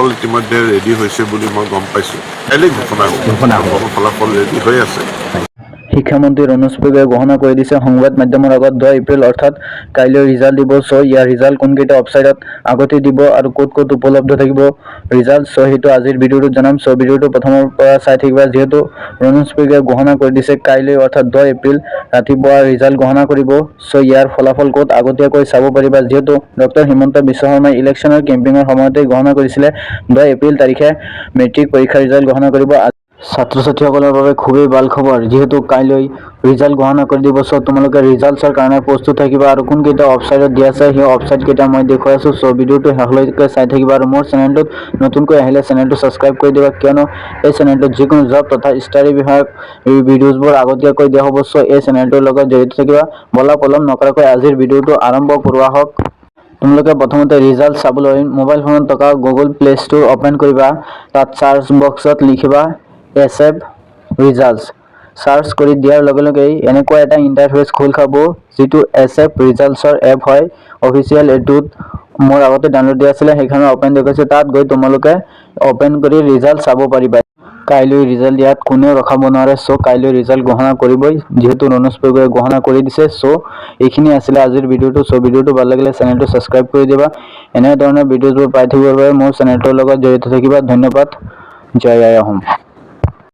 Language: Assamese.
ফলাফল ইতিমধ্যে ৰেডি হৈছে বুলি মই গম পাইছোঁ। কাইলৈ ঘোষণা হ'ব, ফলাফল ৰেডি হৈ আছে। শিক্ষামন্ত্ৰী ৰণোজ পেগুৱে ঘোষণা কৰি দিছে সংবাদ মাধ্যমৰ আগত 10 এপ্ৰিল অৰ্থাৎ কাইলৈ ৰিজাল্ট দিব। ইয়াৰ ৰিজাল্ট কোনকেইটা ৱেবছাইটত আগতে দিব আৰু ক'ত ক'ত উপলব্ধ থাকিব ৰিজাল্ট। সেইটো আজিৰ ভিডিঅ'টোত জনাম। ভিডিঅ'টো প্ৰথমৰ পৰা চাই থাকিবা। যিহেতু ৰণোজ পেগুৱে ঘোষণা কৰি দিছে কাইলৈ অৰ্থাৎ 10 এপ্ৰিল ৰাতিপুৱা ৰিজাল্ট ঘোষণা কৰিব। ইয়াৰ ফলাফল ক'ত আগতীয়াকৈ চাব পাৰিবা। যিহেতু ডক্টৰ হিমন্ত বিশ্ব শৰ্মাই ইলেকশ্যনৰ কেম্পেইনৰ সময়তে ঘোষণা কৰিছিলে 10 এপ্ৰিল তাৰিখে মেট্ৰিক পৰীক্ষাৰ ৰিজাল্ট ঘোষণা কৰিব। ছাত্ৰ ছাত্ৰীসকলৰ বাবে খুবেই ভাল খবৰ, যিহেতু কাইলৈ ৰিজাল্ট ঘোষণা কৰি দিব। তোমালোকে ৰিজাল্টৰ কাৰণে প্ৰস্তুত থাকিবা আৰু কোনকেইটা ৱেবছাইটত দিয়া আছে সেই ৱেবছাইট কেইটা মই দেখুৱাই আছোঁ। ভিডিঅ'টো শেষলৈকে চাই থাকিবা আৰু মোৰ চেনেলটোত নতুনকৈ আহিলে চেনেলটো ছাবস্ক্ৰাইব কৰি দিবা, কিয়নো এই চেনেলটোত যিকোনো জব তথা ষ্টাডি বিষয়ক ভিডিঅ'বোৰ আগতীয়াকৈ দিয়া হ'ব। এই চেনেলটোৰ লগত জড়িত থাকিবা। বলা পলম নকৰাকৈ আজিৰ ভিডিঅ'টো আৰম্ভ কৰোৱা হওক। তোমালোকে প্ৰথমতে ৰিজাল্ট চাবলৈ মোবাইল ফোনত থকা গুগল প্লে ষ্ট'ৰ অ'পেন কৰিবা। তাত চাৰ্চ বক্সত লিখিবা SF ৰিজাল্টছ। চাৰ্চ কৰি দিয়াৰ লগে লগেই এনেকুৱা এটা ইণ্টাৰফেচ খোল খাব, যিটো SF ৰিজাল্টছৰ এপ হয় অফিচিয়েল। এইটোত মোৰ আগতে ডাউনলোড দিয়া আছিলে, সেইখনৰ অ'পেন দেখুৱাইছে। তাত গৈ তোমালোকে অ'পেন কৰি ৰিজাল্ট চাব পাৰিবা। কাইলৈ ৰিজাল্ট ইয়াত কোনেও ৰখাব নোৱাৰে। কাইলৈ ৰিজাল্ট ঘোষণা কৰিবই, যিহেতু ৰণোজ পেগুৱে ঘোষণা কৰি দিছে। এইখিনি আছিলে আজিৰ ভিডিঅ'টো। ভিডিঅ'টো ভাল লাগিলে চেনেলটো ছাবস্ক্ৰাইব কৰি দিবা। এনেধৰণৰ ভিডিঅ'বোৰ পাই থাকিবৰ বাবে মোৰ চেনেলটোৰ লগত জড়িত থাকিবা। ধন্যবাদ। জয় আই অসম।